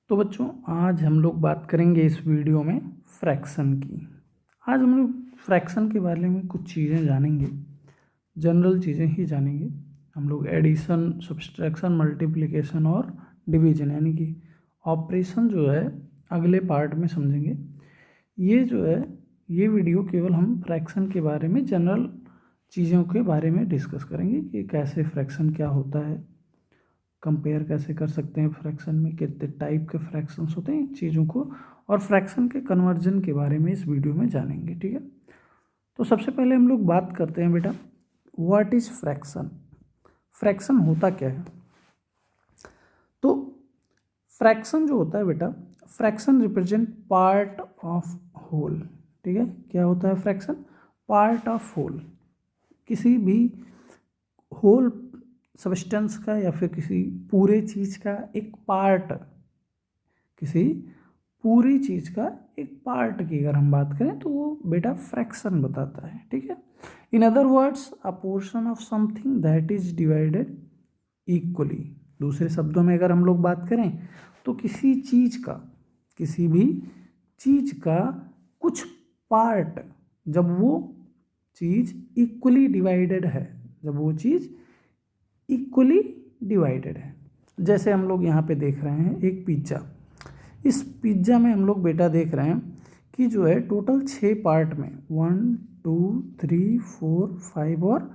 तो बच्चों आज हम लोग बात करेंगे इस वीडियो में फ्रैक्शन की। आज हम लोग फ्रैक्शन के बारे में कुछ चीज़ें जानेंगे, जनरल चीज़ें ही जानेंगे। हम लोग एडिशन, सब्सट्रैक्शन, मल्टीप्लिकेशन और डिवीजन यानी कि ऑपरेशन जो है अगले पार्ट में समझेंगे। ये जो है ये वीडियो केवल हम फ्रैक्शन के बारे में, जनरल चीज़ों के बारे में डिस्कस करेंगे कि कैसे फ्रैक्शन क्या होता है, कंपेयर कैसे कर सकते हैं, फ्रैक्शन में कितने टाइप के फ्रैक्शंस होते हैं, इन चीज़ों को और फ्रैक्शन के कन्वर्जन के बारे में इस वीडियो में जानेंगे। ठीक है, तो सबसे पहले हम लोग बात करते हैं बेटा, व्हाट इज फ्रैक्शन। फ्रैक्शन होता क्या है? तो फ्रैक्शन जो होता है बेटा, fraction represent part of whole. ठीक है, क्या होता है फ्रैक्शन? पार्ट ऑफ होल, किसी भी होल सब्सटेंस का या फिर किसी पूरे चीज़ का एक पार्ट, किसी पूरी चीज़ का एक पार्ट की अगर हम बात करें तो वो बेटा फ्रैक्शन बताता है। ठीक है, in other words a portion of something that is divided equally. दूसरे शब्दों में अगर हम लोग बात करें तो किसी चीज़ का, किसी भी चीज़ का कुछ पार्ट, जब वो चीज़ इक्वली डिवाइडेड है, जब वो चीज़ इक्वली डिवाइडेड है। जैसे हम लोग यहाँ पे देख रहे हैं एक पिज्ज़ा, इस पिज्ज़ा में हम लोग बेटा देख रहे हैं कि जो है टोटल 6 पार्ट में 1 2 3 4 5 और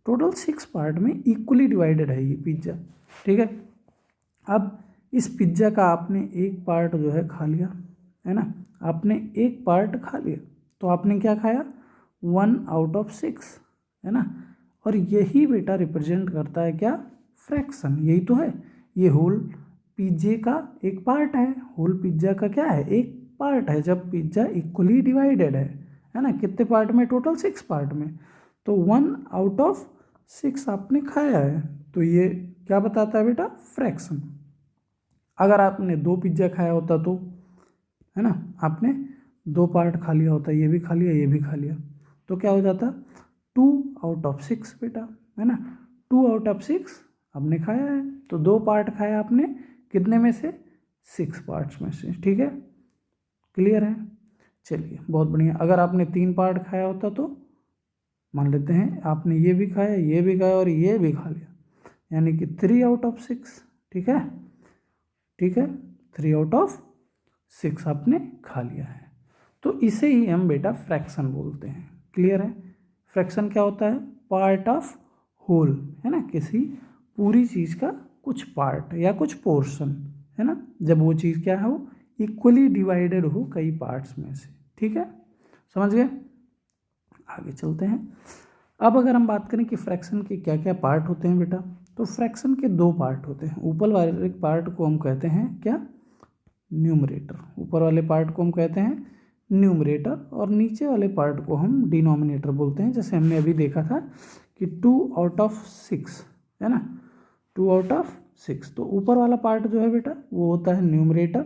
टोटल 6 पार्ट में इक्वली डिवाइडेड है ये पिज्ज़ा। ठीक है, अब इस पिज्ज़ा का आपने एक पार्ट जो है खा लिया, है ना, आपने एक पार्ट खा लिया, तो आपने क्या खाया? 1 आउट ऑफ 6, है ना। और यही बेटा रिप्रेजेंट करता है क्या? फ्रैक्शन। यही तो है, ये होल पिज्जे का एक पार्ट है। होल पिज्ज़ा का क्या है? एक पार्ट है, जब पिज्ज़ा इक्वली डिवाइडेड है ना। कितने पार्ट में? टोटल 6 पार्ट में, तो 1 आउट ऑफ 6 आपने खाया है, तो ये क्या बताता है बेटा? फ्रैक्शन। अगर आपने 2 पिज्ज़ा खाया होता तो, है ना, आपने 2 पार्ट खा लिया होता, ये भी खा लिया, ये भी खा लिया, तो क्या हो जाता? 2 आउट ऑफ 6 बेटा, है ना। 2 आउट ऑफ 6 आपने खाया है, तो 2 पार्ट खाया आपने, कितने में से? 6 पार्ट्स में से। ठीक है, क्लियर है? चलिए बहुत बढ़िया। अगर आपने 3 पार्ट खाया होता तो मान लेते हैं आपने ये भी खाया, ये भी खाया और ये भी खा लिया, यानी कि 3 आउट ऑफ 6। ठीक है, ठीक है, 3 आउट ऑफ 6 आपने खा लिया है, तो इसे ही हम बेटा फ्रैक्शन बोलते हैं। क्लियर है? फ्रैक्शन क्या होता है? पार्ट ऑफ होल, है ना, किसी पूरी चीज़ का कुछ पार्ट या कुछ पोर्शन, है ना, जब वो चीज़ क्या हो? इक्वली डिवाइडेड हो कई पार्ट्स में से। ठीक है, समझ गए? आगे चलते हैं। अब अगर हम बात करें कि फ्रैक्शन के क्या क्या पार्ट होते हैं बेटा, तो फ्रैक्शन के 2 पार्ट होते हैं। ऊपर वाले पार्ट को हम कहते हैं क्या? न्यूमरेटर। ऊपर वाले पार्ट को हम कहते हैं न्यूमरेटर और नीचे वाले पार्ट को हम डिनोमिनेटर बोलते हैं। जैसे हमने अभी देखा था कि 2 आउट ऑफ 6, है ना, 2 आउट ऑफ 6, तो ऊपर वाला पार्ट जो है बेटा वो होता है न्यूमरेटर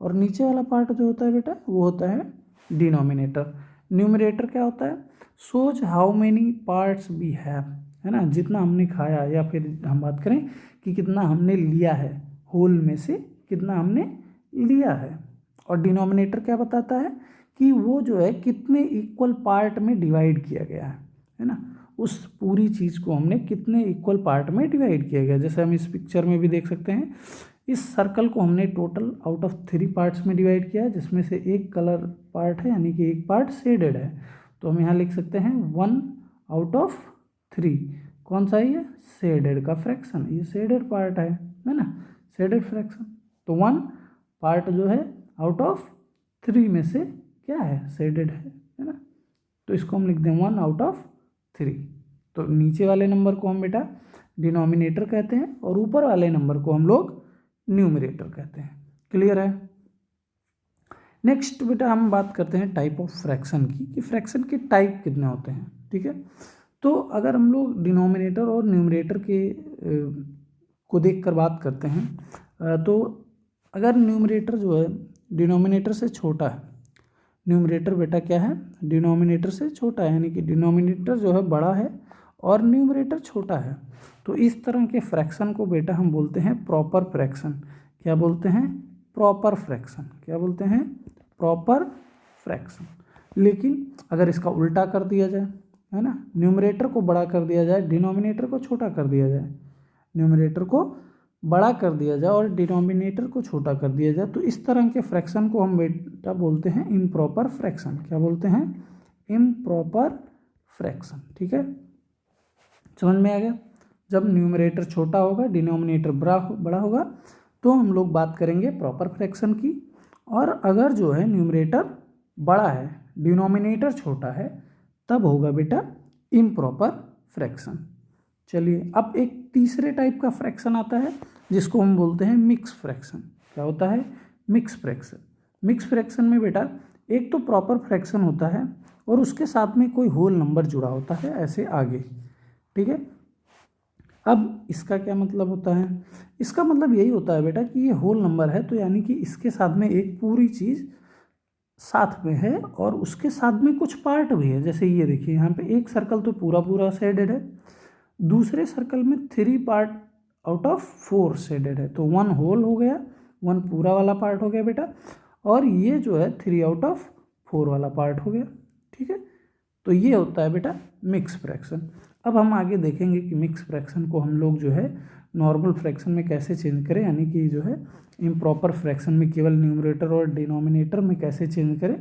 और नीचे वाला पार्ट जो होता है बेटा वो होता है डिनोमिनेटर। न्यूमरेटर क्या होता है? सोच how many parts we have, है ना, जितना हमने खाया, या फिर हम बात करें कि कितना हमने लिया है, होल में से कितना हमने लिया है। और डिनोमिनेटर क्या बताता है? कि वो जो है कितने इक्वल पार्ट में डिवाइड किया गया है ना, उस पूरी चीज़ को हमने कितने इक्वल पार्ट में डिवाइड किया गया। जैसे हम इस पिक्चर में भी देख सकते हैं, इस सर्कल को हमने टोटल आउट ऑफ 3 पार्ट्स में डिवाइड किया है, जिसमें से एक कलर पार्ट है, यानी कि एक पार्ट शेडेड है, तो हम यहाँ लिख सकते हैं 1 आउट ऑफ 3। कौन सा है ये? शेडेड का फ्रैक्शन, ये शेडेड पार्ट है ना, शेडेड फ्रैक्शन। तो 1 पार्ट जो है आउट ऑफ 3 में से क्या है? शेडेड है ना, तो इसको हम लिख दें 1 आउट ऑफ 3। तो नीचे वाले नंबर को हम बेटा डिनोमिनेटर कहते हैं और ऊपर वाले नंबर को हम लोग न्यूमरेटर कहते हैं। क्लियर है? नेक्स्ट बेटा हम बात करते हैं टाइप ऑफ फ्रैक्शन की, कि फ्रैक्शन के टाइप कितने होते हैं। ठीक है, तो अगर हम लोग डिनोमिनेटर और न्यूमरेटर के को देख कर बात करते हैं, तो अगर न्यूमरेटर जो है डिनोमिनेटर से छोटा है, न्यूमरेटर बेटा क्या है? डिनोमिनेटर से छोटा है, यानी कि डिनोमिनेटर जो है बड़ा है और न्यूमरेटर छोटा है, तो इस तरह के फ्रैक्शन को बेटा हम बोलते हैं प्रॉपर फ्रैक्शन। क्या बोलते हैं? Proper fraction. क्या बोलते हैं? Proper fraction. लेकिन अगर इसका उल्टा कर दिया जाए, है ना, न्यूमरेटर को बड़ा कर दिया जाए, डिनोमिनेटर को छोटा कर दिया जाए, न्यूमरेटर को बड़ा कर दिया जाए और डिनोमिनेटर को छोटा कर दिया जाए, तो इस तरह के फ्रैक्शन को हम बेटा बोलते हैं इम्प्रॉपर फ्रैक्शन। क्या बोलते हैं? Improper fraction. ठीक है, समझ में आ गया? जब न्यूमरेटर छोटा होगा, डिनोमिनेटर बड़ा होगा, तो हम लोग बात करेंगे प्रॉपर फ्रैक्शन की। और अगर जो है न्यूमरेटर बड़ा है, डिनोमिनेटर छोटा है, तब होगा बेटा इम्प्रॉपर फ्रैक्शन। चलिए, अब एक तीसरे टाइप का फ्रैक्शन आता है जिसको हम बोलते हैं मिक्स फ्रैक्शन। क्या होता है? Mix fraction. मिक्स फ्रैक्शन में बेटा एक तो प्रॉपर फ्रैक्शन होता है और उसके साथ में कोई होल नंबर जुड़ा होता है ऐसे आगे। ठीक है, अब इसका क्या मतलब होता है? इसका मतलब यही होता है बेटा कि ये होल नंबर है, तो यानी कि इसके साथ में एक पूरी चीज़ साथ में है और उसके साथ में कुछ पार्ट भी है। जैसे ये देखिए, यहाँ पे एक सर्कल तो पूरा पूरा शेडेड है, दूसरे सर्कल में 3 पार्ट आउट ऑफ 4 शेडेड है, तो 1 होल हो गया, 1 पूरा वाला पार्ट हो गया बेटा, और ये जो है 3 आउट ऑफ 4 वाला पार्ट हो गया। ठीक है, तो ये होता है बेटा मिक्स फ्रैक्शन। अब हम आगे देखेंगे कि मिक्स फ्रैक्शन को हम लोग जो है नॉर्मल फ्रैक्शन में कैसे चेंज करें, यानी कि जो है इम्प्रॉपर फ्रैक्शन में केवल न्यूमरेटर और डिनोमिनेटर में कैसे चेंज करें,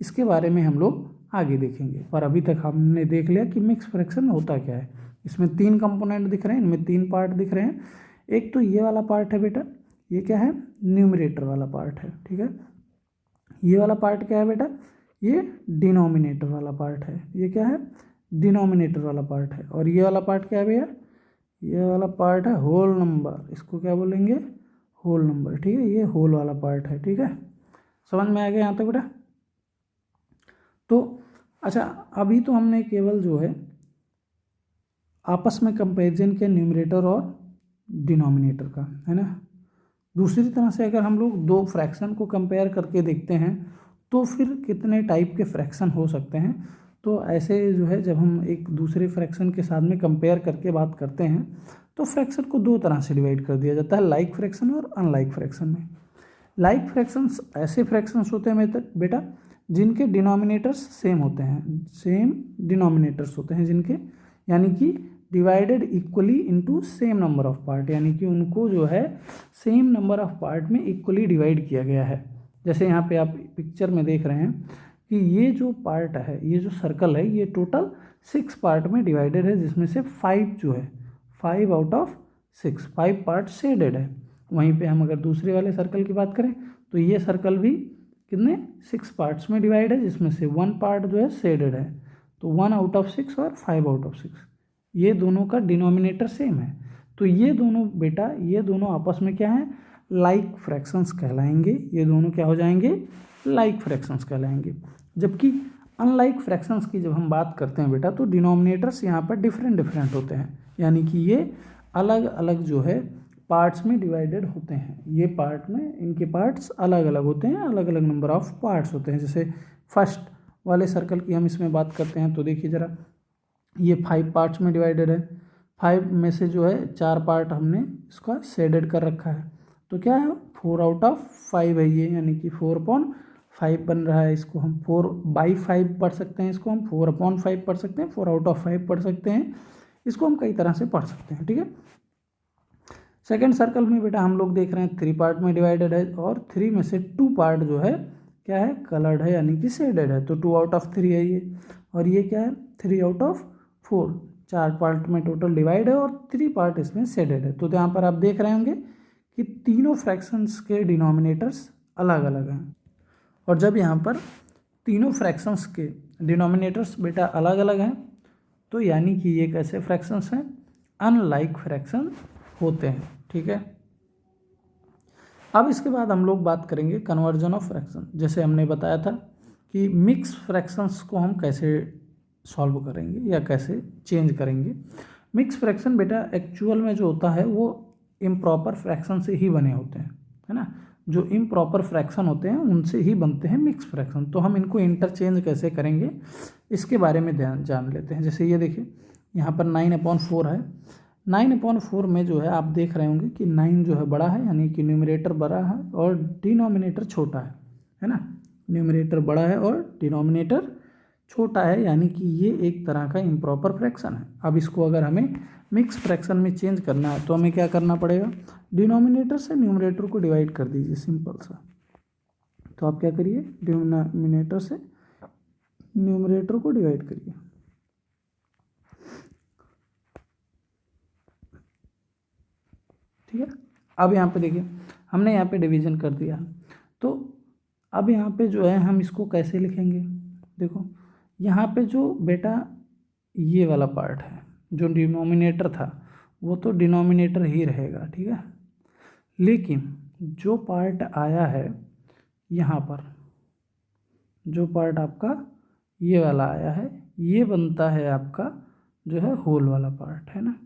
इसके बारे में हम लोग आगे देखेंगे। पर अभी तक हमने देख लिया कि मिक्स फ्रैक्शन होता क्या है। इसमें 3 कंपोनेंट दिख रहे हैं, इनमें 3 पार्ट दिख रहे हैं। एक तो ये वाला पार्ट है बेटा, ये क्या है? न्यूमरेटर वाला पार्ट है। ठीक है, ये वाला पार्ट क्या है बेटा? ये डिनोमिनेटर वाला पार्ट है। ये क्या है? डिनोमिनेटर वाला पार्ट है। और ये वाला पार्ट क्या है भैया? ये वाला पार्ट है होल नंबर। इसको क्या बोलेंगे? Whole number. ठीक है, ये होल वाला पार्ट है। ठीक है, समझ में आ गया यहाँ तक बेटा? तो अच्छा, अभी तो हमने केवल जो है आपस में कंपैरिजन किया न्यूमरेटर और डिनोमिनेटर का, है ना। दूसरी तरह से अगर हम लोग 2 फ्रैक्शन को कंपेयर करके देखते हैं तो फिर कितने टाइप के फ्रैक्शन हो सकते हैं। तो ऐसे जो है जब हम एक दूसरे फ्रैक्शन के साथ में कंपेयर करके बात करते हैं तो फ्रैक्शन को 2 तरह से डिवाइड कर दिया जाता है, लाइक फ्रैक्शन और अनलाइक फ्रैक्शन में। लाइक फ्रैक्शंस ऐसे फ्रैक्शंस होते हैं बेटा जिनके डिनोमिनेटर्स सेम होते हैं, सेम डिनोमिनेटर्स होते हैं जिनके, यानी कि divided equally into same number of part, यानी कि उनको जो है सेम नंबर ऑफ पार्ट में इक्वली डिवाइड किया गया है। जैसे यहाँ पे आप पिक्चर में देख रहे हैं कि ये जो पार्ट है, ये जो सर्कल है, ये टोटल 6 पार्ट में डिवाइडेड है, जिसमें से 5 जो है 5 आउट ऑफ 6 5 पार्ट शेडेड है। वहीं पे हम अगर दूसरे वाले सर्कल की बात करें तो ये सर्कल भी कितने 6 पार्ट्स में डिवाइड है, जिसमें से 1 पार्ट जो है शेडेड है। तो 1 आउट ऑफ 6 और 5 आउट ऑफ 6, ये दोनों का डिनोमिनेटर सेम है। तो ये दोनों बेटा, ये दोनों आपस में क्या है? लाइक फ्रैक्शंस कहलाएंगे। ये दोनों क्या हो जाएंगे? लाइक फ्रैक्शंस कहलाएंगे। जबकि अनलाइक फ्रैक्शंस की जब हम बात करते हैं बेटा, तो डिनोमिनेटर्स यहाँ पर डिफरेंट होते हैं, यानी कि ये अलग अलग जो है पार्ट्स में डिवाइडेड होते हैं। ये पार्ट में इनके पार्ट्स अलग अलग होते हैं, अलग अलग नंबर ऑफ पार्ट्स होते हैं। जैसे फर्स्ट वाले सर्कल की हम इसमें बात करते हैं तो देखिए ज़रा, ये 5 पार्ट्स में डिवाइडेड है। 5 में से जो है 4 पार्ट हमने इसका शेडेड कर रखा है, तो क्या है? 4 आउट ऑफ 5 है ये, यानी कि 4/5 बन रहा है। इसको हम 4/5 पढ़ सकते हैं, इसको हम 4/5 पढ़ सकते हैं, 4 आउट ऑफ 5 पढ़ सकते हैं। इसको हम कई तरह से पढ़ सकते हैं। ठीक है, सेकेंड सर्कल में बेटा हम लोग देख रहे हैं 3 पार्ट में डिवाइडेड है, और 3 में से 2 पार्ट जो है क्या है? कलर्ड है, यानी कि शेडेड है, तो 2 आउट ऑफ 3 है ये। और ये क्या है? 3 आउट ऑफ 4, 4 पार्ट में टोटल डिवाइड है और 3 पार्ट इसमें शेडेड है। तो यहाँ पर आप देख रहे होंगे कि तीनों फ्रैक्शंस के डिनोमिनेटर्स अलग अलग हैं। और जब यहाँ पर तीनों फ्रैक्शंस के डिनोमिनेटर्स बेटा अलग अलग हैं, तो यानी कि ये कैसे फ्रैक्शंस हैं? अनलाइक फ्रैक्शन होते हैं। ठीक है, अब इसके बाद हम लोग बात करेंगे कन्वर्जन ऑफ फ्रैक्शन। जैसे हमने बताया था कि मिक्स फ्रैक्शंस को हम कैसे सॉल्व करेंगे या कैसे चेंज करेंगे। मिक्स फ्रैक्शन बेटा एक्चुअल में जो होता है वो इम्प्रॉपर फ्रैक्शन से ही बने होते हैं, है ना। जो इम्प्रॉपर फ्रैक्शन होते हैं उनसे ही बनते हैं मिक्स फ्रैक्शन। तो हम इनको इंटरचेंज कैसे करेंगे इसके बारे में ध्यान जान लेते हैं। जैसे ये देखिए, यहाँ पर 9/4 है, 9/4 में जो है आप देख रहे होंगे कि 9 जो है बड़ा है, यानी कि न्यूमरेटर बड़ा है और डिनोमिनेटर छोटा है ना। न्यूमरेटर बड़ा है और डिनोमिनेटर छोटा है, यानी कि ये एक तरह का इम्प्रॉपर फ्रैक्शन है। अब इसको अगर हमें मिक्स फ्रैक्शन में चेंज करना है तो हमें क्या करना पड़ेगा, डिनोमिनेटर से न्यूमरेटर को डिवाइड कर दीजिए, सिंपल सा। तो आप क्या करिए, डिनोमिनेटर से न्यूमरेटर को डिवाइड करिए। ठीक है, अब यहाँ पे देखिए हमने यहाँ पे डिवीजन कर दिया, तो अब यहाँ पे जो है हम इसको कैसे लिखेंगे। देखो यहाँ पे जो बेटा ये वाला पार्ट है, जो डिनोमिनेटर था वो तो डिनोमिनेटर ही रहेगा, ठीक है। लेकिन जो पार्ट आया है यहाँ पर, जो पार्ट आपका ये वाला आया है, ये बनता है आपका जो है होल वाला पार्ट, है ना।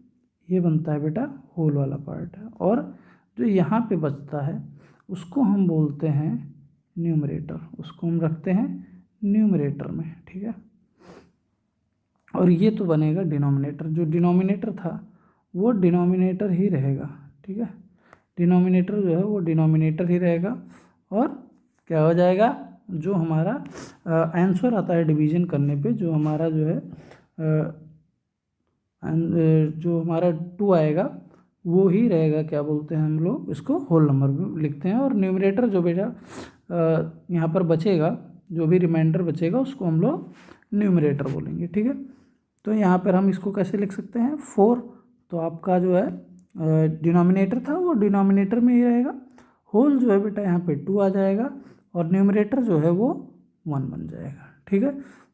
ये बनता है बेटा होल वाला पार्ट है, और जो यहाँ पे बचता है उसको हम बोलते हैं न्यूमरेटर, उसको हम रखते हैं न्यूमरेटर में, ठीक है। और ये तो बनेगा डिनोमिनेटर, जो डिनोमिनेटर था वो डिनोमिनेटर ही रहेगा, ठीक है। डिनोमिनेटर जो है वो डिनोमिनेटर ही रहेगा, और क्या हो जाएगा, जो हमारा आंसर आता है डिवीजन करने पे, जो हमारा जो है जो हमारा 2 आएगा वो ही रहेगा, क्या बोलते हैं हम लोग इसको, होल नंबर भी लिखते हैं। और न्यूमरेटर जो बेटा यहाँ पर बचेगा, जो भी रिमाइंडर बचेगा उसको हम लोग न्यूमरेटर बोलेंगे, ठीक है। तो यहाँ पर हम इसको कैसे लिख सकते हैं, 4, तो आपका जो है डिनोमिनेटर था वो डिनोमिनेटर में ही रहेगा, होल जो है बेटा यहाँ पे 2 आ जाएगा, और न्यूमरेटर जो है वो 1 बन जाएगा, ठीक है।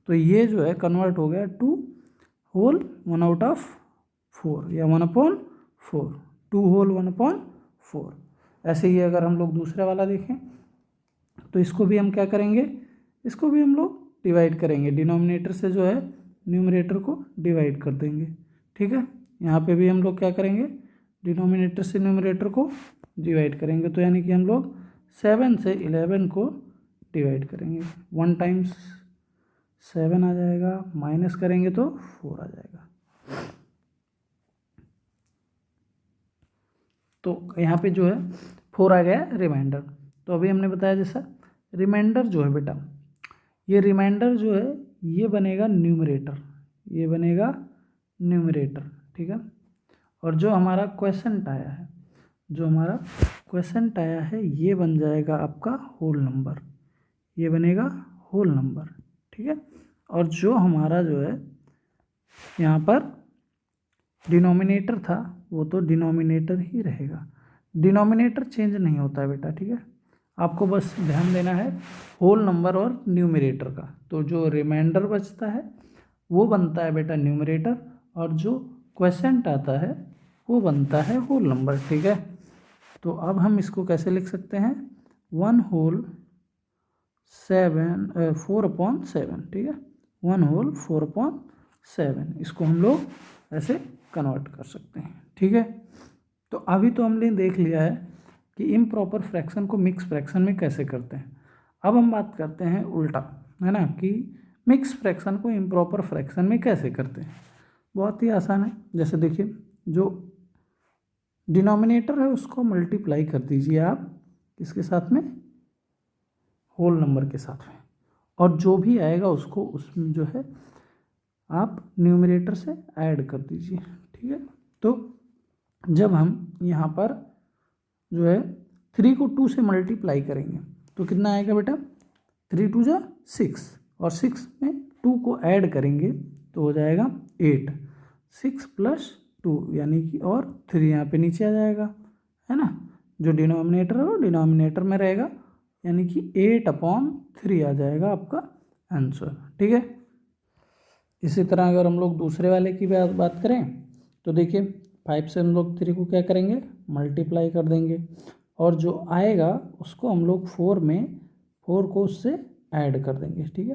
तो ये जो है कन्वर्ट हो गया 2 होल 1/4 या 1/4, 2 होल 1/4। ऐसे ही अगर हम लोग दूसरा वाला देखें तो इसको भी हम क्या करेंगे, इसको भी हम लोग डिवाइड करेंगे, डिनोमिनेटर से जो है न्यूमरेटर को डिवाइड कर देंगे, ठीक है। यहाँ पे भी हम लोग क्या करेंगे, डिनोमिनेटर से न्यूमरेटर को डिवाइड करेंगे, तो यानी कि हम लोग 7 से 11 को डिवाइड करेंगे, 1 टाइम्स 7 आ जाएगा, माइनस करेंगे तो 4 आ जाएगा। तो यहाँ पे जो है 4 आ गया रिमाइंडर। तो अभी हमने बताया जैसा रिमाइंडर जो है बेटा, ये रिमाइंडर जो है ये बनेगा न्यूमरेटर, ये बनेगा न्यूमरेटर, ठीक है। और जो हमारा क्वेश्चन आया है, जो हमारा क्वेश्चन आया है ये बन जाएगा आपका होल नंबर, ये बनेगा होल नंबर, ठीक है। और जो हमारा जो है यहाँ पर डिनोमिनेटर था वो तो डिनोमिनेटर ही रहेगा, डिनोमिनेटर चेंज नहीं होता है बेटा, ठीक है। आपको बस ध्यान देना है होल नंबर और न्यूमरेटर का। तो जो रिमाइंडर बचता है वो बनता है बेटा न्यूमरेटर, और जो क्वेश्चन आता है वो बनता है होल नंबर, ठीक है। तो अब हम इसको कैसे लिख सकते हैं, 1 होल 4/7, ठीक है, 1 होल 4/7, इसको हम लोग ऐसे कन्वर्ट कर सकते हैं, ठीक है। तो अभी तो हमने देख लिया है कि इम्प्रॉपर फ्रैक्शन को मिक्स फ्रैक्शन में कैसे करते हैं। अब हम बात करते हैं उल्टा, है ना, कि मिक्स फ्रैक्शन को इम्प्रॉपर फ्रैक्शन में कैसे करते हैं। बहुत ही आसान है, जैसे देखिए जो डिनोमिनेटर है उसको मल्टीप्लाई कर दीजिए आप किसके साथ में, होल नंबर के साथ में, और जो भी आएगा उसको उसमें जो है आप न्यूमरेटर से ऐड कर दीजिए, ठीक है। तो जब हम यहाँ पर जो है 3 को 2 से मल्टीप्लाई करेंगे तो कितना आएगा बेटा, 3 2 जा 6, और 6 में 2 को ऐड करेंगे तो हो जाएगा 8, 6 + 2 यानी कि, और 3 यहाँ पे नीचे आ जाएगा, है ना। जो डिनोमिनेटर है वो डिनोमिनेटर में रहेगा, यानी कि 8/3 आ जाएगा आपका आंसर, ठीक है। इसी तरह अगर हम लोग दूसरे वाले की बात करें तो देखिए 5 से हम लोग 3 को क्या करेंगे, मल्टीप्लाई कर देंगे, और जो आएगा उसको हम लोग 4 को उससे ऐड कर देंगे, ठीक है।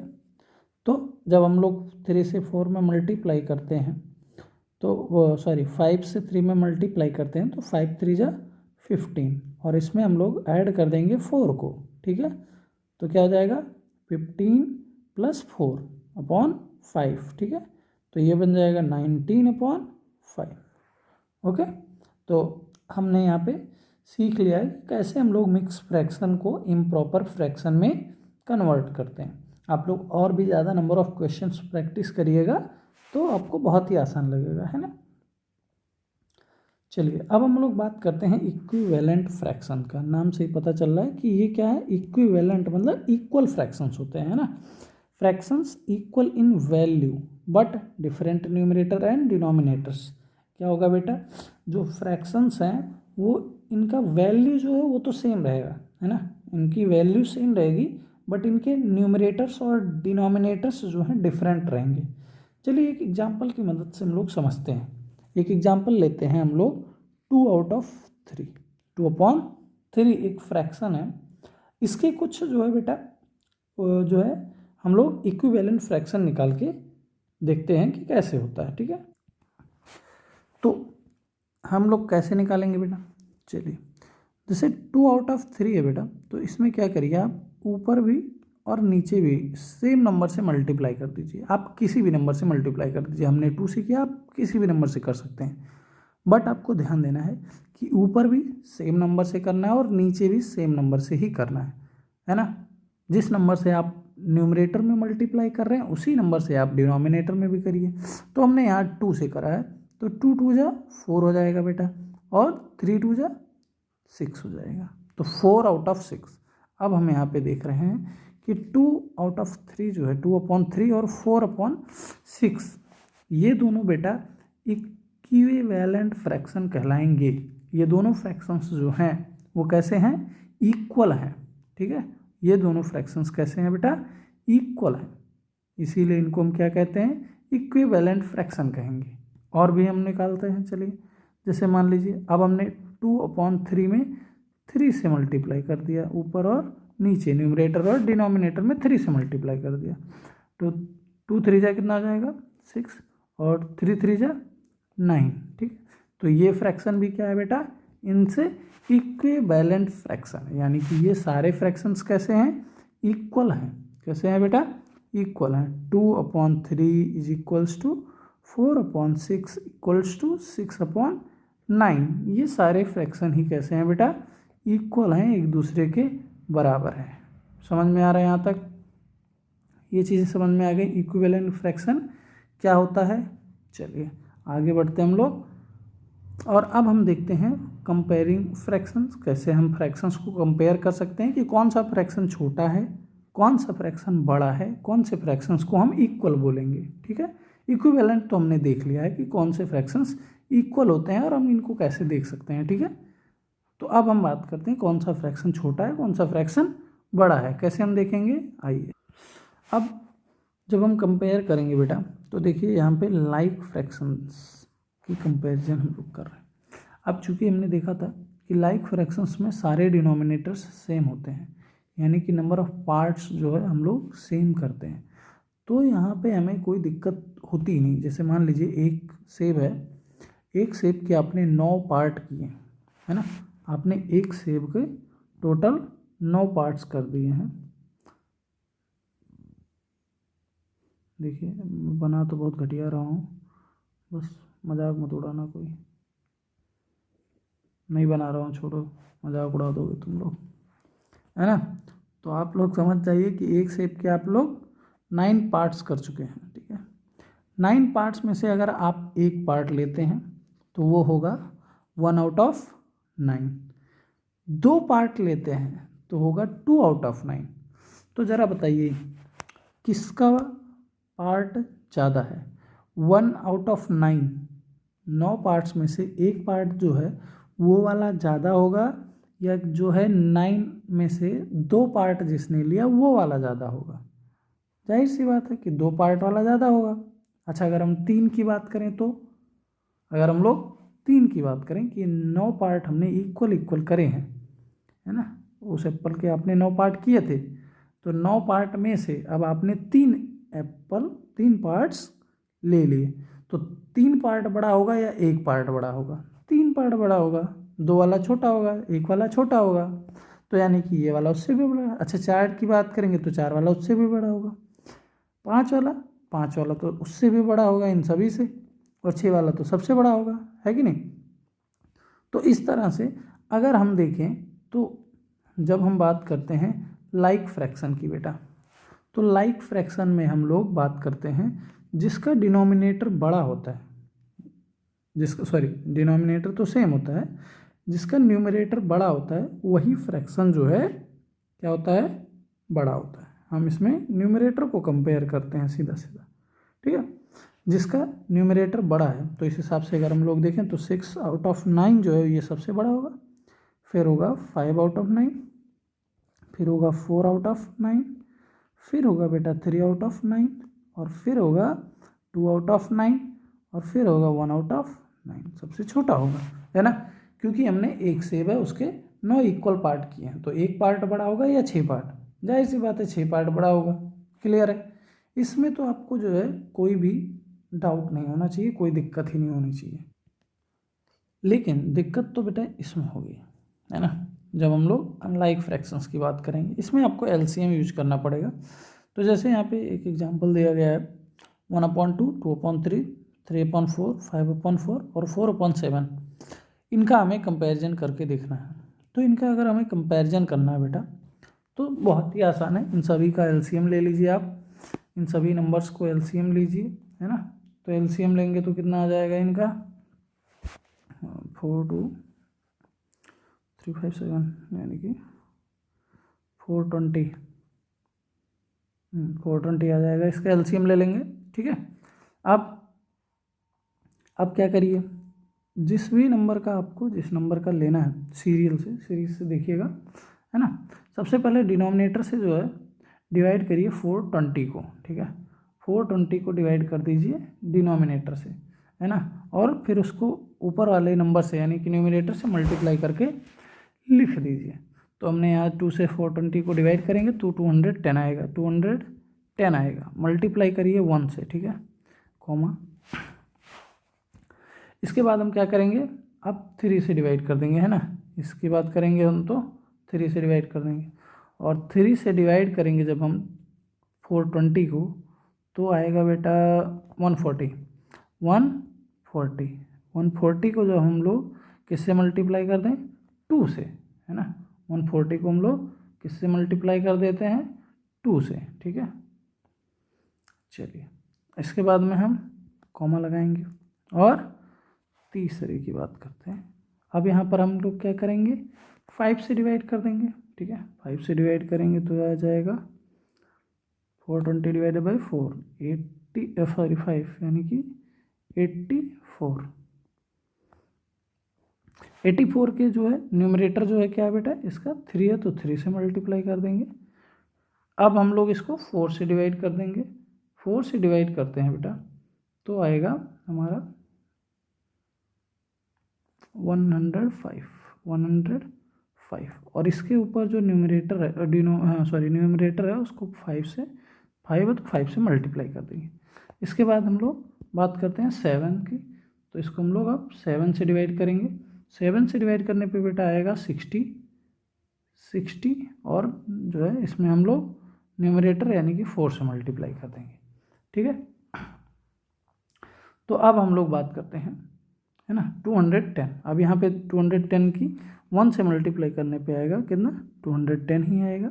तो जब हम लोग 3 से 4 में मल्टीप्लाई करते हैं तो वो 5 से 3 में मल्टीप्लाई करते हैं तो 5 3 जा 15, और इसमें हम लोग ऐड कर देंगे 4 को, ठीक है। तो क्या हो जाएगा 15 + 4/5, ठीक है। तो ये बन जाएगा 19/5, ओके, तो हमने यहाँ पे सीख लिया है कि कैसे हम लोग मिक्स फ्रैक्शन को इम्प्रॉपर फ्रैक्शन में कन्वर्ट करते हैं। आप लोग और भी ज़्यादा नंबर ऑफ क्वेश्चंस प्रैक्टिस करिएगा तो आपको बहुत ही आसान लगेगा, है ना। चलिए अब हम लोग बात करते हैं इक्विवेलेंट फ्रैक्शन का। नाम से ही पता चल रहा है कि ये क्या है, इक्विवेलेंट मतलब इक्वल फ्रैक्शंस होते हैं, है ना। Fractions equal in value but different numerator and denominators. क्या होगा बेटा, जो फ्रैक्शंस हैं वो इनका वैल्यू जो है वो तो सेम रहेगा, है ना, इनकी वैल्यू सेम रहेगी, बट इनके न्यूमरेटर्स और डिनोमिनेटर्स जो हैं डिफरेंट रहेंगे। चलिए एक एग्जांपल की मदद से हम लोग समझते हैं। एक एग्जांपल लेते हैं हम लोग 2/3, 2/3 एक फ्रैक्शन है। इसके कुछ जो है बेटा जो है हम लोग इक्विवेलेंट फ्रैक्शन निकाल के देखते हैं कि कैसे होता है, ठीक है। तो हम लोग कैसे निकालेंगे बेटा, चलिए जैसे 2/3 है बेटा, तो इसमें क्या करिए आप ऊपर भी और नीचे भी सेम नंबर से मल्टीप्लाई कर दीजिए। आप किसी भी नंबर से मल्टीप्लाई कर दीजिए, हमने 2 से किया, आप किसी भी नंबर से कर सकते हैं, बट आपको ध्यान देना है कि ऊपर भी सेम नंबर से करना है और नीचे भी सेम नंबर से ही करना है ना। जिस नंबर से आप न्यूमरेटर में मल्टीप्लाई कर रहे हैं उसी नंबर से आप डिनोमिनेटर में भी करिए। तो हमने यहाँ 2 से करा है तो 2 2 जा 4 हो जाएगा बेटा, और 3 2 जा 6 हो जाएगा, तो 4/6। अब हम यहाँ पे देख रहे हैं कि 2/3 जो है 2/3 और 4/6 ये दोनों बेटा इक्विवेलेंट फ्रैक्शन कहलाएंगे। ये दोनों फ्रैक्शंस जो हैं वो कैसे हैं, इक्वल हैं, ठीक है। ये दोनों फ्रैक्शंस कैसे हैं बेटा, इक्वल हैं, इसीलिए इनको हम क्या कहते हैं, इक्विवेलेंट फ्रैक्शन कहेंगे। और भी हम निकालते हैं, चलिए जैसे मान लीजिए अब हमने 2/3 में 3 से मल्टीप्लाई कर दिया, ऊपर और नीचे न्यूमरेटर और डिनोमिनेटर में 3 से मल्टीप्लाई कर दिया, तो 2 3 जा कितना आ जाएगा 6 और 3 3 जा 9, ठीक। तो ये फ्रैक्शन भी क्या है बेटा, इनसे इक्विवेलेंट फ्रैक्शन है, यानी कि ये सारे फ्रैक्शंस कैसे हैं, इक्वल हैं। कैसे हैं बेटा, इक्वल हैं। 2/3 is equals to 4/6 equals to 6/9। ये सारे फ्रैक्शन ही कैसे हैं बेटा, इक्वल हैं, एक दूसरे के बराबर हैं। समझ में आ रहा है यहाँ तक, ये चीज़ें समझ में आ गई, इक्विवेलेंट फ्रैक्शन क्या होता है। चलिए आगे बढ़ते हैं हम लोग, और अब हम देखते हैं कंपेयरिंग फ्रैक्शंस। कैसे हम फ्रैक्शंस को कंपेयर कर सकते हैं कि कौन सा फ्रैक्शन छोटा है, कौन सा फ्रैक्शन बड़ा है, कौन से फ्रैक्शंस को हम इक्वल बोलेंगे, ठीक है। इक्विवेलेंट तो हमने देख लिया है कि कौन से फ्रैक्शंस इक्वल होते हैं और हम इनको कैसे देख सकते हैं, ठीक है। तो अब हम बात करते हैं कौन सा फ्रैक्शन छोटा है, कौन सा फ्रैक्शन बड़ा है, कैसे हम देखेंगे। आइए अब जब हम कंपेयर करेंगे बेटा, तो देखिए यहाँ पे लाइक फ्रैक्शंस की कंपैरिजन हम लोग कर रहे हैं। अब चूंकि हमने देखा था कि लाइक फ्रैक्शंस में सारे डिनोमिनेटर्स सेम होते हैं, यानी कि नंबर ऑफ पार्ट्स जो है हम लोग सेम करते हैं, तो यहाँ पे हमें कोई दिक्कत होती ही नहीं। जैसे मान लीजिए एक सेब है, एक सेब के आपने 9 पार्ट किए, है ना, आपने एक सेब के टोटल 9 पार्ट्स कर दिए हैं। देखिए बना तो बहुत घटिया रहा हूँ, बस मजाक मत उड़ाना, कोई नहीं बना रहा हूँ, छोड़ो, मजाक उड़ा दोगे तुम लोग, है ना। तो आप लोग समझ जाइए कि एक सेब के आप लोग 9 पार्ट्स कर चुके हैं, ठीक है। 9 पार्ट्स में से अगर आप एक पार्ट लेते हैं तो वो होगा 1/9। 2 पार्ट लेते हैं तो होगा 2/9। तो ज़रा बताइए किसका पार्ट ज़्यादा है, 1/9, 9 पार्ट्स में से एक पार्ट जो है वो वाला ज़्यादा होगा, या जो है 9 में से 2 पार्ट जिसने लिया वो वाला ज़्यादा होगा। जाहिर सी बात है कि 2 पार्ट वाला ज़्यादा होगा। अच्छा अगर हम 3 की बात करें तो, अगर हम लोग 3 की बात करें कि 9 पार्ट हमने इक्वल करे हैं, है ना, उस एप्पल के आपने 9 पार्ट किए थे, तो 9 पार्ट में से अब आपने 3 पार्ट्स ले लिए, तो 3 पार्ट बड़ा होगा या 1 पार्ट बड़ा होगा, 3 पार्ट बड़ा होगा, 2 वाला छोटा होगा, 1 वाला छोटा होगा, तो यानी कि ये वाला उससे भी बड़ा। अच्छा 4 की बात करेंगे तो 4 वाला उससे भी बड़ा होगा, 5 वाला तो उससे भी बड़ा होगा इन सभी से, और 6 वाला तो सबसे बड़ा होगा, है कि नहीं। तो इस तरह से अगर हम देखें तो जब हम बात करते हैं लाइक फ्रैक्शन की बेटा, तो लाइक फ्रैक्शन में हम लोग बात करते हैं जिसका डिनोमिनेटर बड़ा होता है, जिसका सॉरी डिनोमिनेटर तो सेम होता है, जिसका न्यूमरेटर बड़ा होता है वही फ्रैक्शन जो है क्या होता है, बड़ा होता है। हम इसमें न्यूमरेटर को कंपेयर करते हैं सीधा सीधा, ठीक है। जिसका न्यूमरेटर बड़ा है तो इस हिसाब से अगर हम लोग देखें तो 6 आउट ऑफ 9 जो है ये सबसे बड़ा होगा, फिर होगा 5 आउट ऑफ 9, फिर होगा 4 आउट ऑफ 9, फिर होगा बेटा 3 आउट ऑफ 9, और फिर होगा 2 आउट ऑफ 9, और फिर होगा 1 आउट ऑफ 9, सबसे छोटा होगा, है ना। क्योंकि हमने एक सेब है उसके 9 इक्वल पार्ट किए हैं, तो एक पार्ट बड़ा होगा या 6 पार्ट, जाहिर सी बात है 6 पार्ट बड़ा होगा, क्लियर है। इसमें तो आपको जो है कोई भी डाउट नहीं होना चाहिए, कोई दिक्कत ही नहीं होनी चाहिए। लेकिन दिक्कत तो बेटा इसमें होगी, है ना, जब हम लोग अनलाइक फ्रैक्शंस की बात करेंगे, इसमें आपको एलसीएम यूज करना पड़ेगा। तो जैसे यहाँ पे एक एग्जांपल दिया गया है 1/2, 2/3, 3/4, 5/4 और 4/7, इनका हमें कंपैरिजन करके देखना है। तो इनका अगर हमें कंपैरिजन करना है बेटा तो बहुत ही आसान है, इन सभी का एलसीएम ले लीजिए आप, इन सभी नंबर्स को एलसीएम लीजिए, है ना। तो एलसीएम लेंगे तो कितना आ जाएगा इनका 42357 यानी कि 420 420 आ जाएगा, इसका एलसीएम ले लेंगे, ठीक है। अब क्या करिए, जिस भी नंबर का आपको जिस नंबर का लेना है सीरीज से देखिएगा, है ना। सबसे पहले डिनोमिनेटर से जो है डिवाइड करिए 420 को, ठीक है। 420 को डिवाइड कर दीजिए डिनोमिनेटर से, है ना, और फिर उसको ऊपर वाले नंबर से यानी कि न्यूमरेटर से मल्टीप्लाई करके लिख दीजिए। तो हमने यहाँ 2 से 420 को डिवाइड करेंगे तो 210 आएगा, 210 आएगा, मल्टीप्लाई करिए 1 से, ठीक है, कॉमा। इसके बाद हम क्या करेंगे, अब 3 से डिवाइड कर देंगे, है ना। इसकी बात करेंगे हम तो 3 से डिवाइड कर देंगे, और 3 से डिवाइड करेंगे जब हम 420 को तो आएगा बेटा 140 को जब हम लोग किससे मल्टीप्लाई कर दें 2 से, है ना। 140 को हम लोग किससे मल्टीप्लाई कर देते हैं 2 से, ठीक है। चलिए इसके बाद में हम कॉमा लगाएंगे और तीसरे की बात करते हैं। अब यहाँ पर हम लोग क्या करेंगे 5 से डिवाइड कर देंगे, ठीक है। 5 से डिवाइड करेंगे तो आ जाएगा 420 डिवाइडेड बाई 4 5 यानी कि 84 के जो है न्यूमरेटर जो है क्या है बेटा इसका 3 है, तो 3 से मल्टीप्लाई कर देंगे। अब हम लोग इसको 4 से डिवाइड कर देंगे, 4 से डिवाइड करते हैं बेटा तो आएगा हमारा 105 और इसके ऊपर जो न्यूमरेटर है न्यूमरेटर है उसको 5 है तो 5 से मल्टीप्लाई कर देंगे। इसके बाद हम लोग बात करते हैं 7 की, तो इसको हम लोग अब 7 से डिवाइड करेंगे। 7 से डिवाइड करने पे बेटा आएगा 60 और जो है इसमें हम लोग न्यूमरेटर यानी कि 4 से मल्टीप्लाई कर देंगे, ठीक है। तो अब हम लोग बात करते हैं, है ना, 210। अब यहाँ पे 210 की 1 से मल्टीप्लाई करने पे आएगा कितना 210 ही आएगा,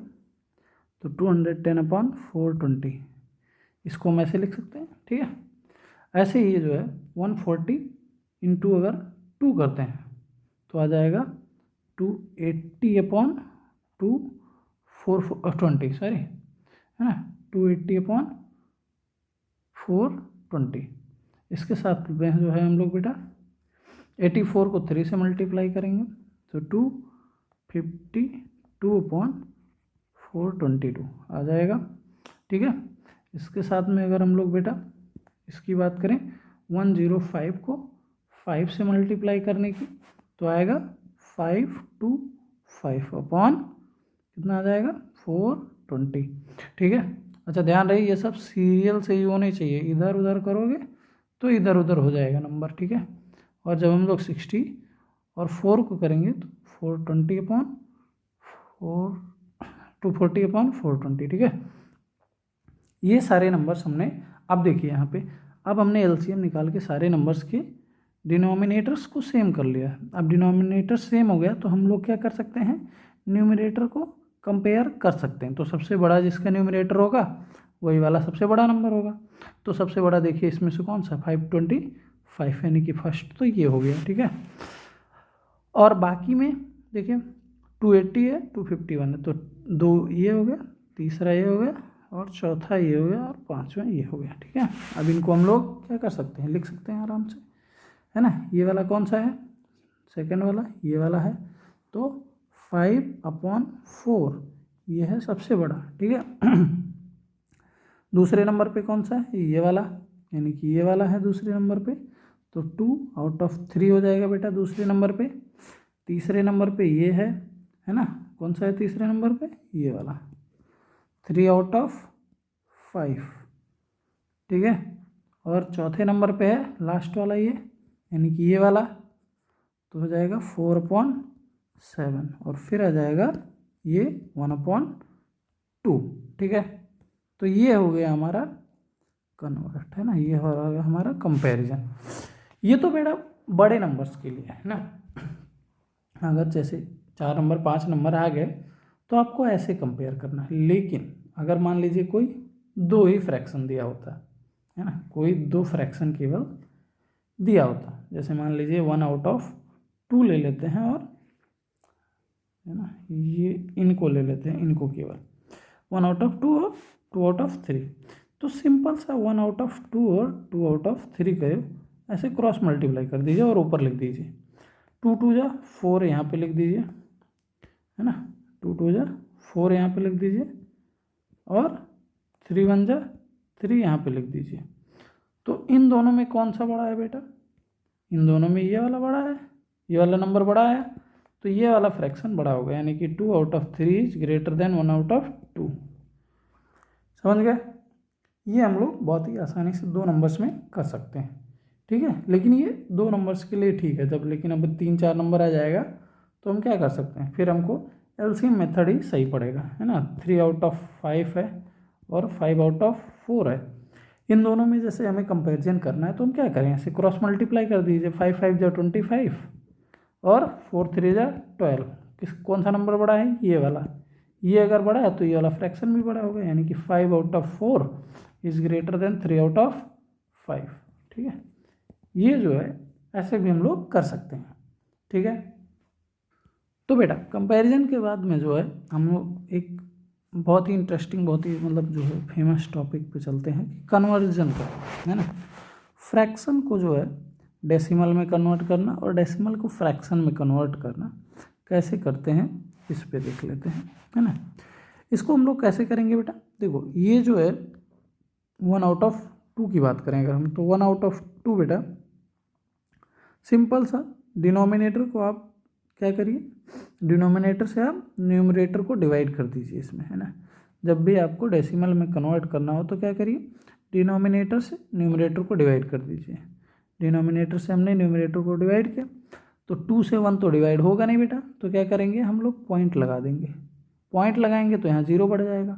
तो 210/420 इसको हम ऐसे लिख सकते हैं, ठीक है। ऐसे ही जो है 140 इंटू अगर 2 करते हैं तो आ जाएगा 280/420 सॉरी, है ना, 280/420। इसके साथ में जो है हम लोग बेटा 84 को 3 से मल्टीप्लाई करेंगे तो 252/422 आ जाएगा, ठीक है। इसके साथ में अगर हम लोग बेटा इसकी बात करें 105 को 5 से मल्टीप्लाई करने की तो आएगा 525 कितना आ जाएगा 420, ठीक है। अच्छा ध्यान रहे ये सब सीरियल से ही होने चाहिए, इधर उधर करोगे तो इधर उधर हो जाएगा नंबर, ठीक है। और जब हम लोग 60 और 4 को करेंगे तो 240/420, ठीक है। ये सारे नंबर्स हमने, अब देखिए यहाँ पे अब हमने एलसीएम निकाल के सारे नंबर्स के डिनोमिनेटर्स को सेम कर लिया। अब डिनोमिनेटर सेम हो गया तो हम लोग क्या कर सकते हैं, न्यूमरेटर को कंपेयर कर सकते हैं। तो सबसे बड़ा जिसका न्यूमरेटर होगा वही वाला सबसे बड़ा नंबर होगा। तो सबसे बड़ा देखिए इसमें से कौन सा, 525, यानी कि फर्स्ट तो ये हो गया, ठीक है। और बाकी में देखिए 280 है, 251 है, तो दो ये हो गया, तीसरा ये हो गया, और चौथा ये हो गया, और पांचवा ये हो गया, ठीक है। अब इनको हम लोग क्या कर सकते हैं, लिख सकते हैं आराम से, है ना। ये वाला कौन सा है, सेकंड वाला, ये वाला है। तो 5/4 ये है सबसे बड़ा, ठीक है। दूसरे नंबर पे कौन सा है, ये वाला, यानी कि ये वाला है दूसरे नंबर पे। तो 2/3 हो जाएगा बेटा दूसरे नंबर पे। तीसरे नंबर पे ये है ना, कौन सा है तीसरे नंबर पे, ये वाला, 3/5, ठीक है। और चौथे नंबर पे है लास्ट वाला ये, यानी कि ये वाला, तो हो जाएगा 4/7, और फिर आ जाएगा ये 1/2, ठीक है। तो ये हो गया हमारा कन्वर्ट, है ना, ये हो गया हमारा कंपैरिजन। ये तो बेटा बड़े नंबर्स के लिए है ना। अगर जैसे 4 नंबर 5 नंबर आ गए तो आपको ऐसे कंपेयर करना है। लेकिन अगर मान लीजिए कोई दो ही फ्रैक्शन दिया होता है ना, कोई दो फ्रैक्शन केवल दिया होता, जैसे मान लीजिए 1/2 ले लेते हैं, और है ना ये इनको ले लेते हैं, इनको केवल 1/2 और 2/3। तो सिंपल सा 1/2 और 2/3 करो, ऐसे क्रॉस मल्टीप्लाई कर दीजिए और ऊपर लिख दीजिए। 2 जा 4 यहाँ पे लिख दीजिए, है ना, 2 जा 4 यहाँ पे लिख दीजिए, और 3 जा 3 यहाँ पे लिख दीजिए। तो इन दोनों में कौन सा बड़ा है बेटा, इन दोनों में ये वाला बड़ा है, ये वाला नंबर बड़ा है, तो ये वाला फ्रैक्शन बड़ा होगा, यानी कि 2/3 इज ग्रेटर देन 1/2। समझ गए। ये हम लोग बहुत ही आसानी से 2 नंबर्स में कर सकते हैं, ठीक है। लेकिन ये 2 नंबर्स के लिए ठीक है, जब लेकिन अब 3-4 नंबर आ जाएगा तो हम क्या कर सकते हैं, फिर हमको एलसीएम मेथड ही सही पड़ेगा, है ना। 3/5 है और 5/4 है। इन दोनों में जैसे हमें कंपैरिजन करना है तो हम क्या करें, ऐसे क्रॉस मल्टीप्लाई कर दीजिए। 5 जा 25 और 4 जा 12। कौन सा नंबर बड़ा है, ये वाला। ये अगर बड़ा है तो ये वाला फ्रैक्शन भी बड़ा होगा, यानी कि 5/4 इज ग्रेटर देन 3/5, ठीक है। ये जो है ऐसे भी हम लोग कर सकते हैं, ठीक है। तो बेटा कंपैरिजन के बाद में जो है हम लोग एक बहुत ही इंटरेस्टिंग, बहुत ही मतलब जो है फेमस टॉपिक पे चलते हैं कि कन्वर्जन का, है ना। फ्रैक्शन को जो है डेसिमल में कन्वर्ट करना और डेसिमल को फ्रैक्शन में कन्वर्ट करना कैसे करते हैं, इस पे देख लेते हैं, है ना। इसको हम लोग कैसे करेंगे बेटा, देखो ये जो है 1/2 की बात करें अगर हम, तो 1/2 बेटा सिंपल सा, डिनोमिनेटर को आप क्या करिए, डिनोमिनेटर से आप न्यूमरेटर को डिवाइड कर दीजिए इसमें, है ना। जब भी आपको डेसिमल में कन्वर्ट करना हो तो क्या करिए, डिनोमिनेटर से न्यूमरेटर को डिवाइड कर दीजिए। डिनोमिनेटर से हमने न्यूमरेटर को डिवाइड किया, तो 2 से 1 तो डिवाइड होगा नहीं बेटा, तो क्या करेंगे हम लोग पॉइंट लगा देंगे। पॉइंट लगाएंगे तो यहाँ 0 बढ़ जाएगा,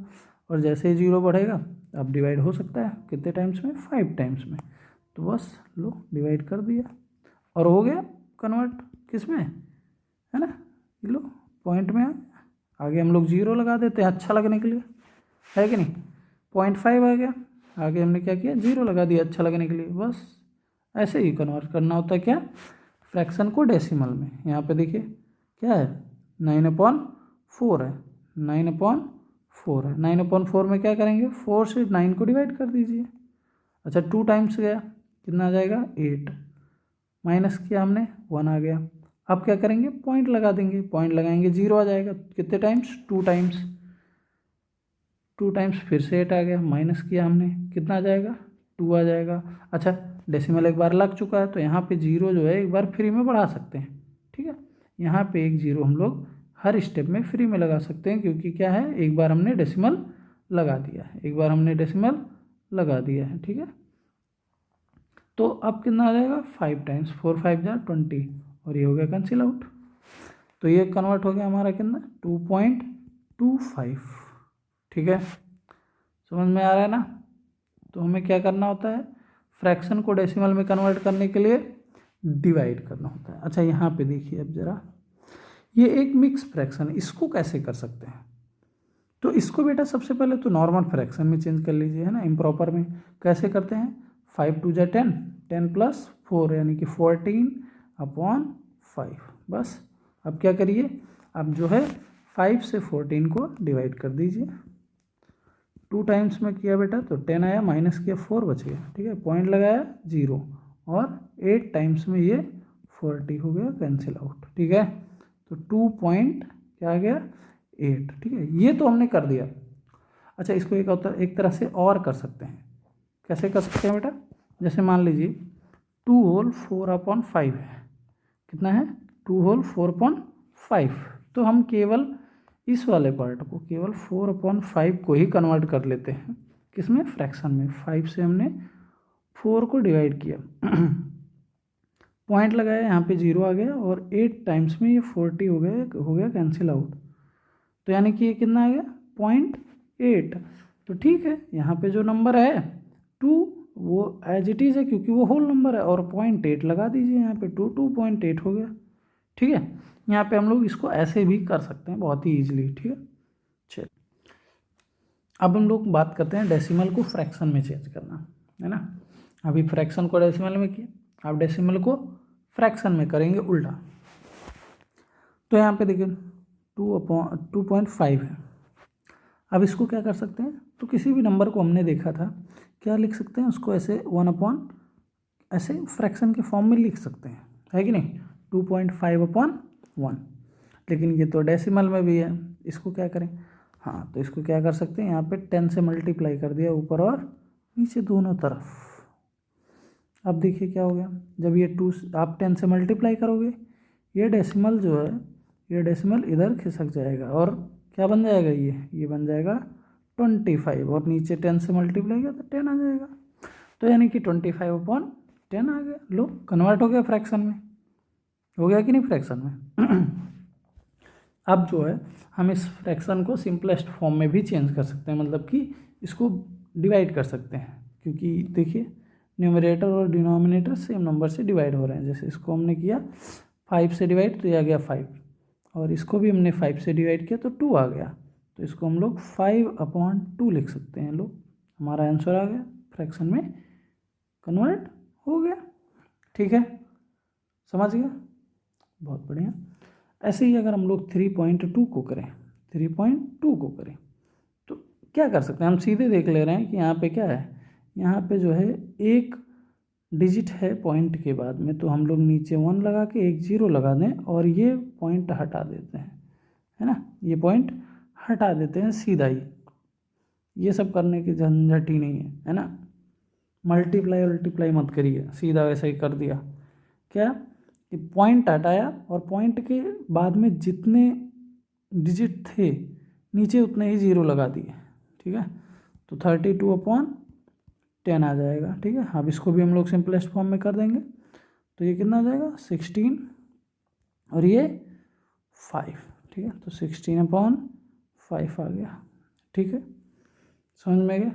और जैसे ही 0 बढ़ेगा अब डिवाइड हो सकता है कितने टाइम्स में, 5 टाइम्स में। तो बस लो डिवाइड कर दिया और हो गया कन्वर्ट किस में, है ना, ये लो पॉइंट में। आगे हम लोग 0 लगा देते हैं अच्छा लगने के लिए, है कि नहीं। 0.5 आ गया, आगे हमने क्या किया, 0 लगा दिया अच्छा लगने के लिए। बस ऐसे ही कन्वर्ट करना होता है क्या, फ्रैक्शन को डेसिमल में। यहाँ पे देखिए क्या है, 9/4 है, 9/4 है। 9/4 में क्या करेंगे, 4 से 9 को डिवाइड कर दीजिए। अच्छा 2 टाइम्स गया, कितना आ जाएगा 8, माइनस किया हमने 1 आ गया। अब क्या करेंगे, पॉइंट लगा देंगे, पॉइंट लगाएंगे 0 आ जाएगा, कितने टाइम्स, 2 टाइम्स। 2 टाइम्स फिर से 8 आ गया, माइनस किया हमने, कितना आ जाएगा 2 आ जाएगा। अच्छा डेसिमल एक बार लग चुका है तो यहाँ पे 0 जो है एक बार फ्री में बढ़ा सकते हैं, ठीक है। यहाँ पे एक 0 हम लोग हर स्टेप में फ्री में लगा सकते हैं, क्योंकि क्या है, एक बार हमने डेसिमल लगा दिया है, एक बार हमने डेसिमल लगा दिया है, ठीक है। तो अब कितना आ जाएगा, 5 टाइम्स, 4 5 जा 20, और ये हो गया कैंसिल आउट। तो ये कन्वर्ट हो गया हमारा कितना, 2.25, ठीक है। समझ में आ रहा है ना। तो हमें क्या करना होता है, फ्रैक्शन को डेसिमल में कन्वर्ट करने के लिए डिवाइड करना होता है। अच्छा यहाँ पे देखिए अब ज़रा, ये एक मिक्स फ्रैक्शन है, इसको कैसे कर सकते हैं? तो इसको बेटा सबसे पहले तो नॉर्मल फ्रैक्शन में चेंज कर लीजिए, है ना। इम्प्रॉपर में कैसे करते हैं? 5 2 जा 10, 10 + 4 यानी कि 14/5। बस अब क्या करिए, अब जो है 5 से 14 को डिवाइड कर दीजिए। 2 टाइम्स में किया बेटा तो 10 आया, माइनस किया 4 बच गया, ठीक है। पॉइंट लगाया 0, और 8 टाइम्स में ये 40 हो गया, कैंसिल आउट, ठीक है। तो 2 पॉइंट क्या आ गया? 8, ठीक है। ये तो हमने कर दिया। अच्छा इसको एक तरह से और कर सकते हैं। कैसे कर सकते हैं बेटा? जैसे मान लीजिए 2 होल 4/5 है, कितना है? 2 होल 4/5। तो हम केवल इस वाले पार्ट को, केवल 4/5 को ही कन्वर्ट कर लेते हैं किसमें? फ्रैक्शन में। 5 से हमने 4 को डिवाइड किया, पॉइंट लगाया, यहाँ पे 0 आ गया, और 8 टाइम्स में ये 40 हो गया कैंसिल आउट। तो यानी कि ये कितना आ गया? 0.8। तो ठीक है, यहाँ पे जो नंबर है 2 वो एज इट इज़ है, क्योंकि वो होल नंबर है, और 0.8 लगा दीजिए यहाँ पे, 2.8 हो गया, ठीक है। यहाँ पे हम लोग इसको ऐसे भी कर सकते हैं बहुत ही ईजिली, ठीक है। चलिए अब हम लोग बात करते हैं डेसिमल को फ्रैक्शन में चेंज करना, है ना। अभी फ्रैक्शन को डेसिमल में किया, अब डेसिमल को फ्रैक्शन में करेंगे उल्टा। तो यहाँ पे देखिए 2.5 है। अब इसको क्या कर सकते हैं? तो किसी भी नंबर को हमने देखा था, क्या लिख सकते हैं उसको? ऐसे 1 ऐसे फ्रैक्शन के फॉर्म में लिख सकते हैं, है कि नहीं? 2.5/1। लेकिन ये तो डेसिमल में भी है, इसको क्या करें? हाँ तो इसको क्या कर सकते हैं, यहाँ पे 10 से मल्टीप्लाई कर दिया ऊपर और नीचे दोनों तरफ। अब देखिए क्या हो गया, जब ये 2 आप 10 से मल्टीप्लाई करोगे, ये डेसिमल जो है, ये डेसिमल इधर खिसक जाएगा, और क्या बन जाएगा? ये बन जाएगा 25, और नीचे 10 से मल्टीप्लाई किया तो 10 आ जाएगा। तो यानी कि 25/10 आ गया। लो कन्वर्ट हो गया फ्रैक्शन में, हो गया कि नहीं फ्रैक्शन में? अब जो है हम इस फ्रैक्शन को सिंपलेस्ट फॉर्म में भी चेंज कर सकते हैं, मतलब कि इसको डिवाइड कर सकते हैं, क्योंकि देखिए न्यूमरेटर और डिनोमिनेटर सेम नंबर से डिवाइड हो रहे हैं। जैसे इसको हमने किया 5 से डिवाइड, तो ये आ गया 5, और इसको भी हमने 5 से डिवाइड किया तो 2 आ गया। तो इसको हम लोग 5/2 लिख सकते हैं। लोग हमारा आंसर आ गया, फ्रैक्शन में कन्वर्ट हो गया, ठीक है। समझ गया? बहुत बढ़िया। ऐसे ही अगर हम लोग 3.2 को करें, 3.2 को करें तो क्या कर सकते हैं? हम सीधे देख ले रहे हैं कि यहाँ पे क्या है, यहाँ पे जो है एक डिजिट है पॉइंट के बाद में, तो हम लोग नीचे 1 लगा के एक 0 लगा दें, और ये पॉइंट हटा देते हैं, है ना। ये पॉइंट हटा देते हैं सीधा ही, ये सब करने की झंझट ही नहीं है ना। मल्टीप्लाई मत करिए, सीधा वैसे ही कर दिया। क्या कि पॉइंट हटाया, और पॉइंट के बाद में जितने डिजिट थे नीचे उतने ही 0 लगा दिए, ठीक है। तो 32/10 आ जाएगा, ठीक है। अब इसको भी हम लोग सिंपलेस्ट फॉर्म में कर देंगे, तो ये कितना आ जाएगा? 16, और ये 5, ठीक है। तो 16/5 आ गया, ठीक है। समझ में गया?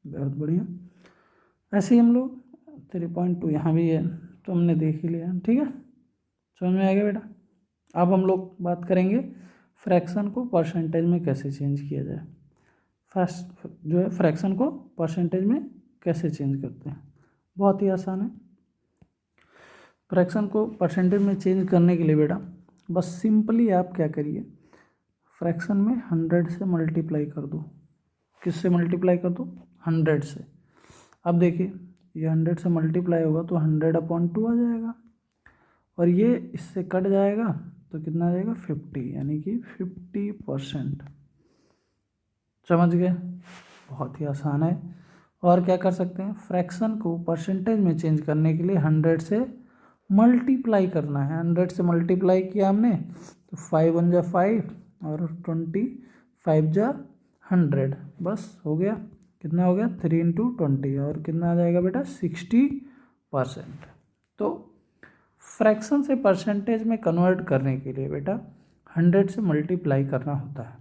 बहुत बढ़िया। ऐसे ही हम लोग 3.2 यहाँ भी है, तो हमने देख ही लिया, ठीक है। समझ में आ गया बेटा? अब हम लोग बात करेंगे फ्रैक्शन को परसेंटेज में कैसे चेंज किया जाए। फर्स्ट जो है फ्रैक्शन को परसेंटेज में कैसे चेंज करते हैं, बहुत ही आसान है। फ्रैक्शन को परसेंटेज में चेंज करने के लिए बेटा बस सिंपली आप क्या करिए, फ्रैक्शन में 100 से मल्टीप्लाई कर दो। किससे मल्टीप्लाई कर दो? 100 से। अब देखिए ये 100 से मल्टीप्लाई होगा तो 100/2 आ जाएगा, और ये इससे कट जाएगा तो कितना आ जाएगा? 50, यानी कि 50%। समझ गए? बहुत ही आसान है। और क्या कर सकते हैं, फ्रैक्शन को परसेंटेज में चेंज करने के लिए 100 से मल्टीप्लाई करना है। 100 से मल्टीप्लाई किया हमने तो 5 1 जा 5 और 25 जा 100, बस हो गया। कितना हो गया? 3 × 20, और कितना आ जाएगा बेटा? 60%। तो फ्रैक्शन से परसेंटेज में कन्वर्ट करने के लिए बेटा 100 से मल्टीप्लाई करना होता है,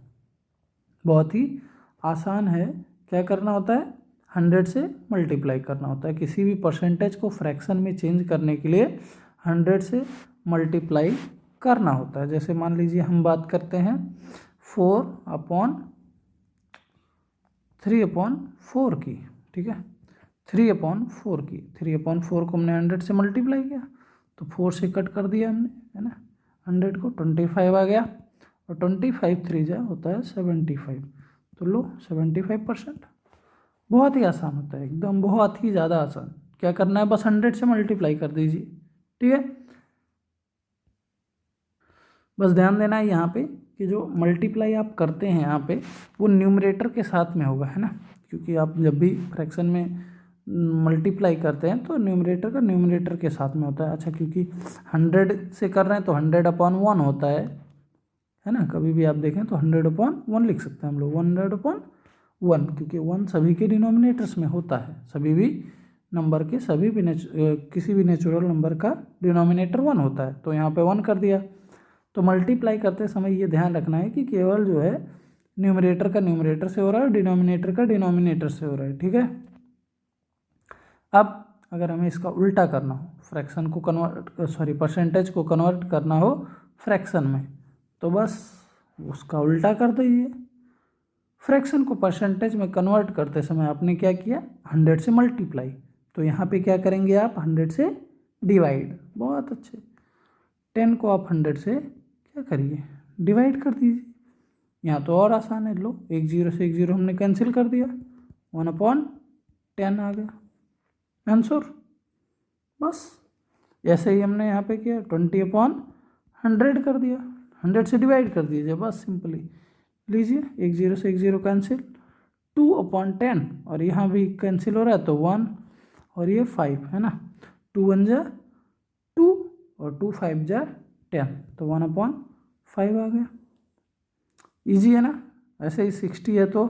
बहुत ही आसान है। क्या करना होता है? 100 से मल्टीप्लाई करना होता है। किसी भी परसेंटेज को फ्रैक्शन में चेंज करने के लिए 100 से मल्टीप्लाई करना होता है। जैसे मान लीजिए हम बात करते हैं 3/4 की, ठीक है, 3/4 की, 3/4 को हमने 100 से मल्टीप्लाई किया तो 4 से कट कर दिया हमने, है ना, 100 को 25 आ गया, और 25 3 जा होता है 75, तो लो 75%। बहुत ही आसान होता है, एकदम बहुत ही ज़्यादा आसान। क्या करना है, बस 100 से मल्टीप्लाई कर दीजिए, ठीक है। बस ध्यान देना है यहाँ पे कि जो मल्टीप्लाई आप करते हैं यहाँ पे वो न्यूमरेटर के साथ में होगा, है ना, क्योंकि आप जब भी फ्रैक्शन में मल्टीप्लाई करते हैं तो न्यूमरेटर के साथ में होता है। अच्छा, क्योंकि 100 से कर रहे हैं तो 100/1 होता है ना, कभी भी आप देखें तो 100/1 लिख सकते हैं हम लोग, 100/1, क्योंकि 1 सभी के डिनोमिनेटर्स में होता है, सभी भी नंबर के किसी भी नेचुरल नंबर का डिनोमिनेटर 1 होता है, तो यहाँ पे 1 कर दिया। तो मल्टीप्लाई करते समय ये ध्यान रखना है कि केवल जो है न्यूमरेटर का न्यूमरेटर से हो रहा है, डिनोमिनेटर का डिनोमिनेटर से हो रहा है, ठीक है। अब अगर हमें इसका उल्टा करना हो, फ्रैक्शन को परसेंटेज को कन्वर्ट करना हो फ्रैक्शन में, तो बस उसका उल्टा कर दीजिए। फ्रैक्शन को परसेंटेज में कन्वर्ट करते समय आपने क्या किया, 100 से मल्टीप्लाई, तो यहाँ पे क्या करेंगे आप, 100 से डिवाइड। बहुत अच्छे, 10 को आप 100 से क्या करिए, डिवाइड कर दीजिए। यहाँ तो और आसान है, लो एक जीरो से एक जीरो हमने कैंसिल कर दिया, 1/10 आ गया आंसर। बस ऐसे ही हमने यहाँ पे किया, 20/100 कर दिया, 100 से डिवाइड कर दीजिए, बस सिंपली लीजिए, एक जीरो से एक जीरो कैंसिल, 2/10, और यहाँ भी कैंसिल हो रहा है तो 1 और ये 5, है ना, 2 1 जा 2 और 2 5 जा 10, तो 1/5 आ गया। इजी है ना। ऐसे ही 60 है तो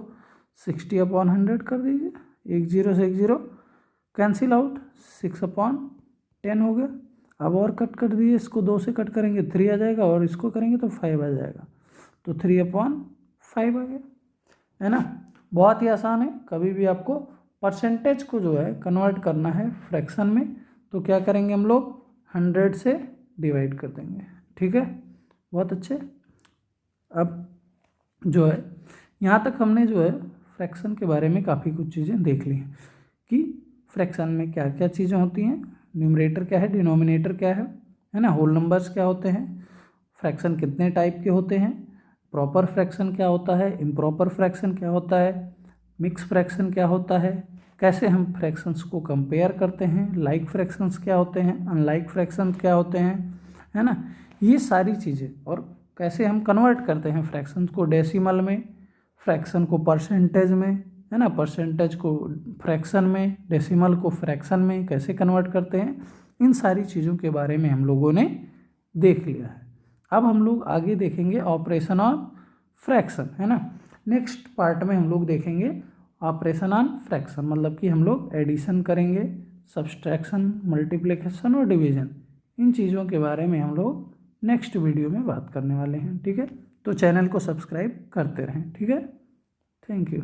60/100 कर दीजिए, एक जीरो से एक जीरो कैंसिल आउट, 6/10 हो गया। अब और कट कर दीजिए, इसको 2 से कट करेंगे 3 आ जाएगा, और इसको करेंगे तो 5 आ जाएगा, तो 3/5 आ गया, है ना। बहुत ही आसान है। कभी भी आपको परसेंटेज को जो है कन्वर्ट करना है फ्रैक्शन में, तो क्या करेंगे हम लोग, 100 से डिवाइड कर देंगे, ठीक है। बहुत अच्छे। अब जो है यहाँ तक हमने जो है फ्रैक्शन के बारे में काफ़ी कुछ चीज़ें देख ली हैं कि फ्रैक्शन में क्या क्या चीज़ें होती हैं, न्यूमरेटर क्या है, डिनोमिनेटर क्या है ना, होल नंबर्स क्या होते हैं, फ्रैक्शन कितने टाइप के होते हैं, प्रॉपर फ्रैक्शन क्या होता है, इम्प्रॉपर फ्रैक्शन क्या होता है, मिक्स फ्रैक्शन क्या होता है, कैसे हम फ्रैक्शंस को कंपेयर करते हैं, लाइक फ्रैक्शंस क्या होते हैं, अनलाइक फ्रैक्शंस क्या होते हैं, है ना, ये सारी चीज़ें, और कैसे हम कन्वर्ट करते हैं फ्रैक्शंस को डेसिमल में, फ्रैक्शन को परसेंटेज में, है ना, परसेंटेज को फ्रैक्शन में, डेसिमल को फ्रैक्शन में कैसे कन्वर्ट करते हैं, इन सारी चीज़ों के बारे में हम लोगों ने देख लिया है। अब हम लोग आगे देखेंगे ऑपरेशन ऑन फ्रैक्शन, है ना। नेक्स्ट पार्ट में हम लोग देखेंगे ऑपरेशन ऑन फ्रैक्शन, मतलब कि हम लोग एडिशन करेंगे, सब्सट्रैक्शन, मल्टीप्लिकेशन और डिवीजन, इन चीज़ों के बारे में हम लोग नेक्स्ट वीडियो में बात करने वाले हैं, ठीक है। तो चैनल को सब्सक्राइब करते रहें, ठीक है। Thank you.